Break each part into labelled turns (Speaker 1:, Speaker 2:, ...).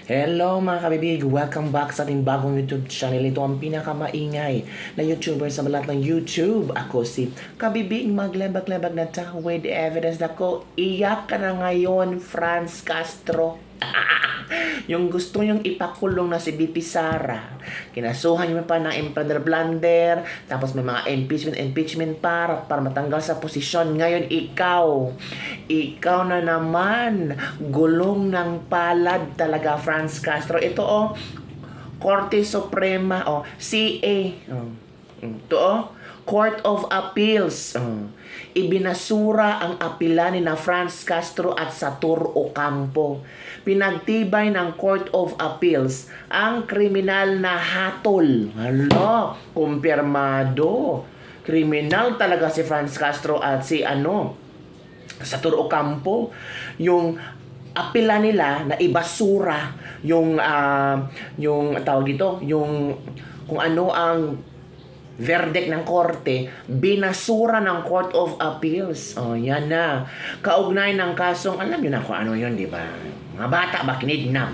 Speaker 1: Hello mga kabibig! Welcome back sa ating bagong YouTube channel. Ito ang pinakamaingay na YouTuber sa lahat ng YouTube. Ako si Kabibig, maglebag-lebag na tao with evidence. Ako, iyak ka na ngayon, Franz Castro. Yung gusto niyong ipakulong na si BP Sara. Kinasuhan niyo pa ng impeller blunder, tapos may mga impeachment para matanggal sa posisyon. Ngayon ikaw na naman, gulong ng palad talaga, Franz Castro. Ito Korte Suprema, CA. Ito Court of Appeals. Ibinasura ang apila ni na Franz Castro at Satur Ocampo. Pinagtibay ng Court of Appeals ang kriminal na hatol. Hala, kumpirmado. Kriminal talaga si Franz Castro at si Satur Ocampo. Yung apila nila na ibasura yung tawag dito, yung kung ano ang verdict ng korte, binasura ng Court of Appeals. Yan na. Kaugnay ng kasong, alam nyo na kung ano yun, di ba? Mga bata ba kinidnap?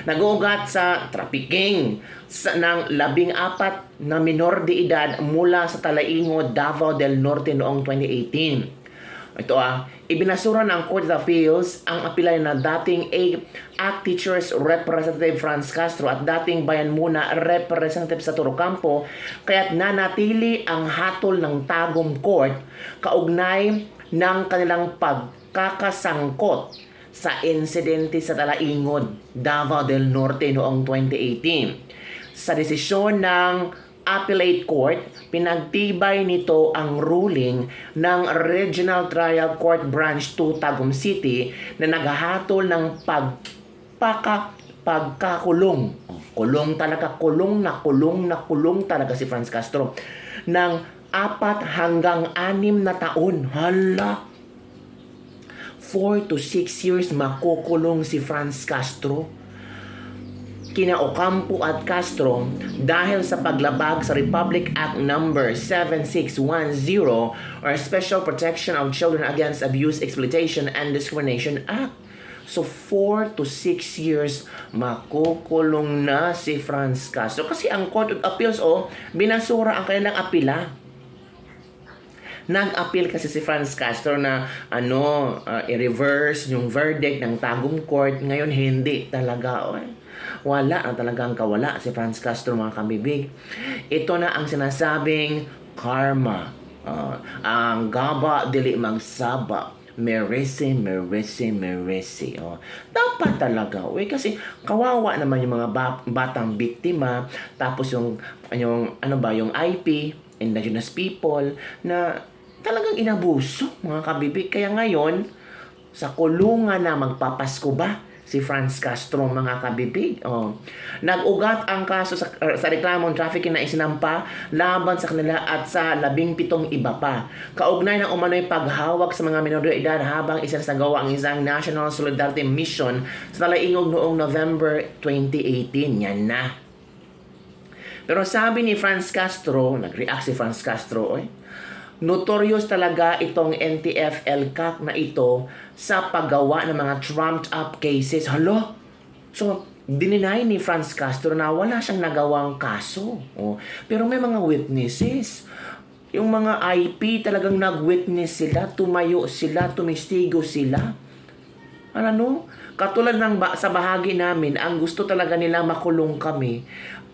Speaker 1: Nag-uugat sa trafficking ng 14 na minor de edad mula sa Talaingo, Davao del Norte noong 2018. Ito ibinasura ng Court of Appeals ang apila na dating ACT Teachers Representative Franz Castro at dating Bayan Muna Representative Satur Ocampo, kaya't nanatili ang hatol ng Tagum Court kaugnay ng kanilang pagkakasangkot sa insidente sa Talaingod, Davao del Norte noong 2018. Sa desisyon ng Appellate Court, pinagtibay nito ang ruling ng Regional Trial Court Branch 2 Tagum City na naghahatol ng pagkakulong. Kulong talaga si Franz Castro ng 4 hanggang 6 na taon. Hala! 4 to 6 years makukulong si Franz Castro kina Ocampo at Castro dahil sa paglabag sa Republic Act Number 7610 or Special Protection of Children Against Abuse, Exploitation, and Discrimination Act. So 4 to 6 years makukulong na si Franz Castro kasi ang Court of Appeals binasura ang kanilang apila. Nag-appeal kasi si Franz Castro na i-reverse yung verdict ng Tagum Court. Ngayon hindi talaga. Wala na talagang kawala si Franz Castro, mga kabibig. Ito na ang sinasabing karma. Ang gaba dili magsaba. Mercy. Dapat talaga. Kasi kawawa naman yung mga batang biktima. Tapos yung IP, indigenous people, na talagang inabuso, mga kabibig. Kaya ngayon, sa kulungan na magpapasko ba si Franz Castro, mga kabibig? Nag-ugat ang kaso sa reklamong trafficking na isinampa laban sa kanila at sa 17 iba pa. Kaugnay ng umano'y paghawak sa mga minor de edad habang isinasagawa ang isang National Solidarity Mission sa Talaingog noong November 2018. Yan na. Pero sabi ni Franz Castro, nag-react si Franz Castro, notorious talaga itong NTF-ELCAC na ito sa paggawa ng mga trumped up cases. Hello? So, dininay ni Franz Castro na wala siyang nagawang kaso. Pero may mga witnesses. Yung mga IP talagang nag-witness sila, tumayo sila, tumistigo sila. Katulad sa bahagi namin, ang gusto talaga nila makulong kami.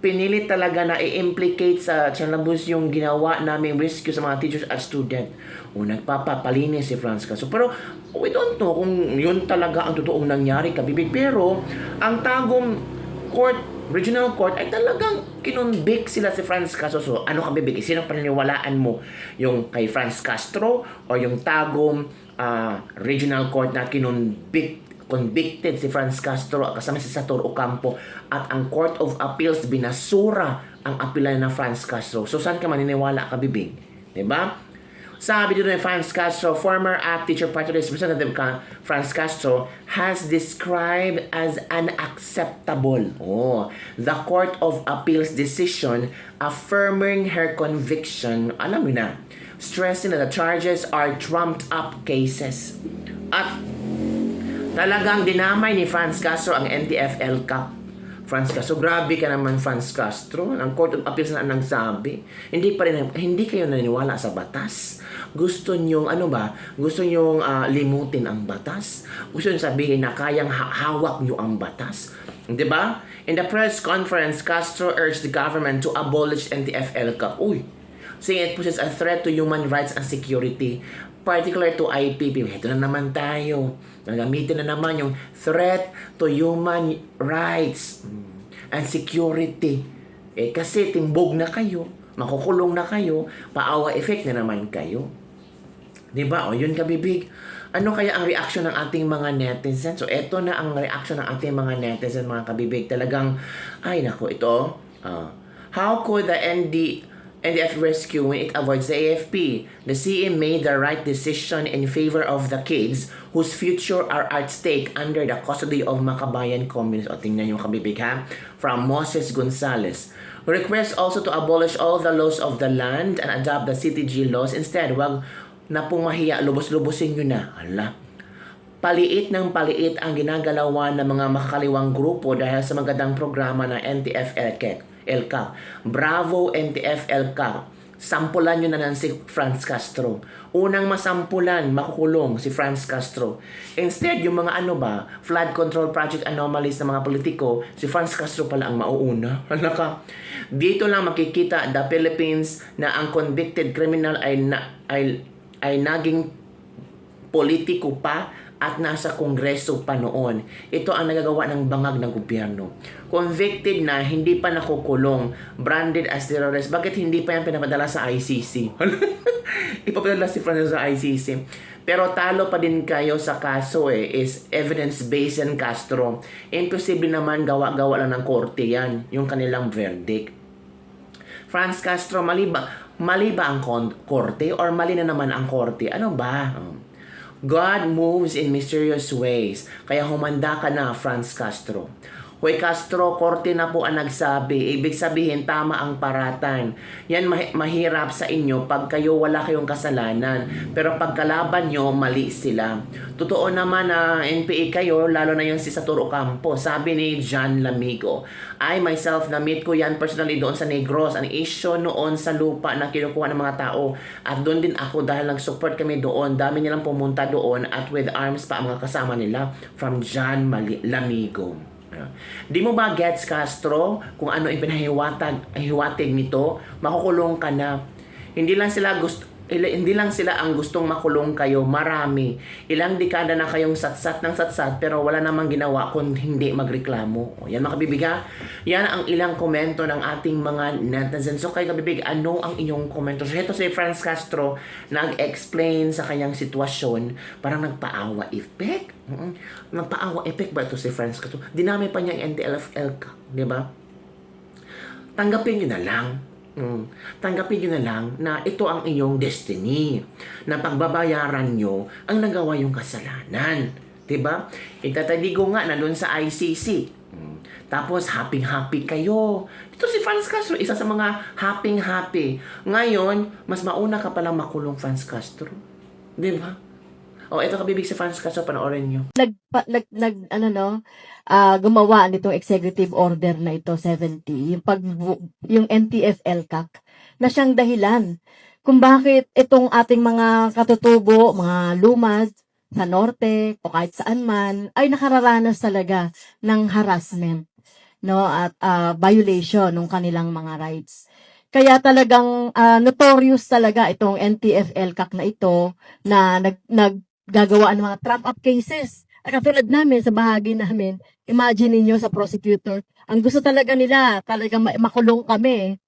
Speaker 1: Pinilit talaga na i-implicate sa Chalabus yung ginawa naming rescue sa mga teachers at student. Nagpapapalinis si Franz Castro. Pero we don't know kung yun talaga ang totoong nangyari, kabibig. Pero ang Tagum Court, Regional Court, ay talagang kinunbik sila si Franz Castro. So ano, kabibig? Sino paniniwalaan mo? Yung kay Franz Castro o yung Tagum Regional Court na convicted si Franz Castro kasama si Satur Ocampo at ang Court of Appeals binasura ang apila na Franz Castro? So saan ka maniniwala, kabibig? Diba? Sabi dito ni Franz Castro, former ACT Teacher Party Representative Franz Castro has described as unacceptable the Court of Appeals decision affirming her conviction. Alam mo na, stressing that the charges are trumped up cases. At Talagang dinamay ni Franz Castro ang NTF-El Cap. Franz Castro, grabe ka naman, Franz Castro. Ang Court of Appeals na nagsabi. Hindi kayo naniniwala sa batas. Gusto nyong, gusto nyong limutin ang batas. Gusto nyong sabihin na kayang hawak nyo ang batas. Di ba? In the press conference, Castro urged the government to abolish NTF-El Cap. Saying it poses a threat to human rights and security, particular to IPP. Ito na naman tayo. Nagamitin na naman yung threat to human rights and security. Kasi timbog na kayo, makukulong na kayo, paawa effect na naman kayo. Diba? Yun kabibig. Ano kaya ang reaction ng ating mga netizens? So, eto na ang reaction ng ating mga netizens, mga kabibig. Talagang, ay nako, ito. How could the NDF rescue when it avoids the AFP? The CM made the right decision in favor of the kids whose future are at stake under the custody of Makabayan Communist. Tingnan yung kabibig ha. From Moses Gonzalez. Request also to abolish all the laws of the land and adopt the CTG laws. Instead, wag na pumahiya, lubos-lubosin nyo na. Paliit ng paliit ang ginagalawan ng mga makakaliwang grupo dahil sa magandang programa ng NTF-El Cap. Bravo NTF-El Cap. Sampulan nyo na si Franz Castro. Unang masampulan, makukulong si Franz Castro. Instead, yung mga flood control project anomalies ng mga politiko, si Franz Castro pala ang mauuna. Dito lang makikita the Philippines na ang convicted criminal ay naging politiko pa at nasa kongreso pa noon. Ito ang nagagawa ng bangag ng gobyerno. Convicted na, hindi pa nakukulong, branded as terrorist. Bakit hindi pa yan pinapadala sa ICC? Ipapadala si Francis sa ICC. Pero talo pa din kayo sa kaso is evidence-based and Castro. Imposible naman gawa-gawa lang ng korte yan, yung kanilang verdict. Franz Castro, mali ba ang korte or mali na naman ang korte? Ano ba? God moves in mysterious ways. Kaya humanda ka na, Franz Castro. Hoy Castro, korte na po ang nagsabi. Ibig sabihin, tama ang paratan. Yan mahirap sa inyo pag kayo wala kayong kasalanan. Pero pag kalaban nyo, mali sila. Totoo naman na NPA kayo, lalo na yung si Saturo Campo. Sabi ni John Lamigo. I myself, na-meet ko yan personally doon sa Negros. Ang issue noon sa lupa na kinukuha ng mga tao. At doon din ako dahil nag-support kami doon. Dami nilang pumunta doon at with arms pa ang mga kasama nila from John Lamigo. Di mo ba gets, Castro, kung ano yung pinahiwatig nito? Makukulong ka na. Hindi lang sila ang gustong makulong kayo, marami. Ilang dekada na kayong satsat ng satsat pero wala namang ginawa kung hindi magreklamo. Yan mga kabibiga, yan ang ilang komento ng ating mga netizens. So kay kabibig, ano ang inyong komento? So ito si Franz Castro nag-explain sa kanyang sitwasyon, parang nagpaawa effect. Nagpaawa effect ba ito si Franz Castro? Dinami pa niyang NTF-El Cap, di ba? Tanggapin nyo na lang. Tanggapin nyo na lang na ito ang iyong destiny, na pagbabayaran nyo ang nagawa yung kasalanan, diba? Itatadigo nga na doon sa ICC, tapos happy kayo. Ito si Franz Castro, isa sa mga happy. Ngayon, mas mauna ka palang makulong, Franz Castro, diba? Ito kabibig si Franz Castro, panoorin nyo.
Speaker 2: Gumawa nitong executive order na ito 70 yung NTF-El Cap na siyang dahilan kung bakit itong ating mga katutubo, mga lumad sa norte o kahit saan man ay nakararanas talaga ng harassment, no, at violation ng kanilang mga rights. Kaya talagang notorious talaga itong NTF-El Cap na ito na naggagawa ng mga trap-up cases. At katulad namin, sa bahagi namin, imagine niyo sa prosecutor, ang gusto talaga nila, talagang makulong kami.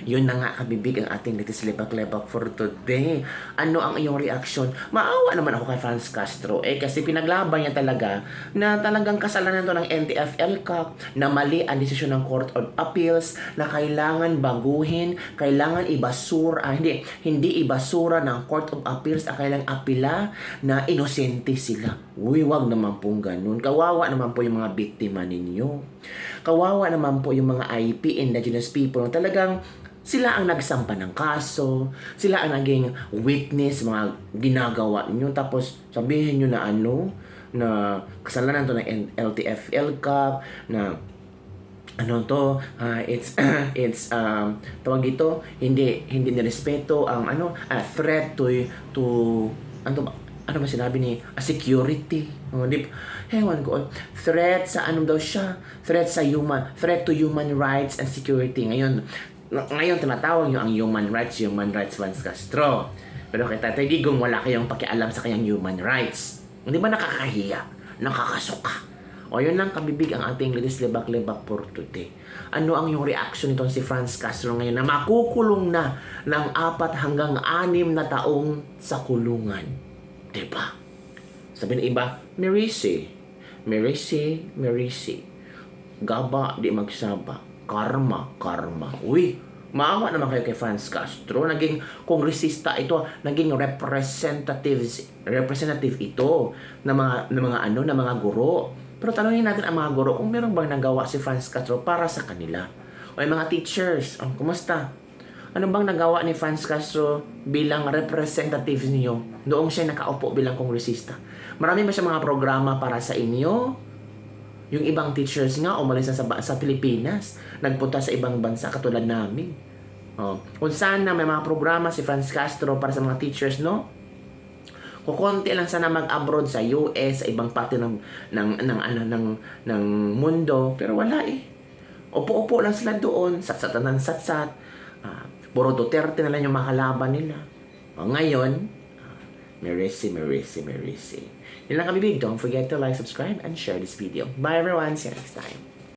Speaker 1: Yun na nga kabibig ang ating latest lebak-lebak for today. Ano ang iyong reaction? Maawa naman ako kay Franz Castro kasi pinaglaban niya talaga na talagang kasalanan to ng NTF-El Cap, na mali ang desisyon ng Court of Appeals, na kailangan baguhin, kailangan ibasura, hindi ibasura ng Court of Appeals ang kailang apila na inosente sila. Wag naman pong ganun. Kawawa naman po yung mga biktima ninyo. Kawawa naman po yung mga IP, indigenous people, na talagang sila ang nagsampa ng kaso, sila ang naging witness, mga ginagawa niyo, tapos sabihin niyo na na kasalanan to ng LTFL-CAC na ano to, tawag ito, hindi nirespeto ang threat to ano ba sinabi ni security. Hewan ko, threat sa daw siya, threat to human rights and security. Ngayon tinatawag niyo ang human rights Franz Castro. Pero kay Tatay Digong wala kayong pakialam sa kanyang human rights. Hindi ba nakakahiya? Nakakasuka. O yun lang kabibig ang ating Lilis Lebak-Lebak for today. Ano ang yung reaction nitong si Franz Castro ngayon na makukulong na ng 4 hanggang 6 na taong sa kulungan? Diba? Sabi ng iba, Merisi. Gaba, di magsaba. Karma. Uy, maawa naman kayo kay Franz Castro. Naging kongresista ito, naging representative ito ng mga guro. Pero tanungin natin ang mga guro kung meron bang nagawa si Franz Castro para sa kanila. O yung mga teachers, kumusta? Ano bang nagawa ni Franz Castro bilang representative niyo noong siya nakaupo bilang kongresista? Marami ba siya mga programa para sa inyo? Yung ibang teachers nga umalis na sa Pilipinas, nagpunta sa ibang bansa katulad namin. Kung saan na may mga programa si Franz Castro para sa mga teachers, no? Kukunti lang sana mag-abroad sa US, sa ibang parte ng mundo, pero wala eh. Upo-upo lang sila doon, satsatan ng satsat. Puro Duterte na lang yung makalaban nila. Ngayon, Merisi. Yun lang kami big. Don't forget to like, subscribe, and share this video. Bye everyone. See you next time.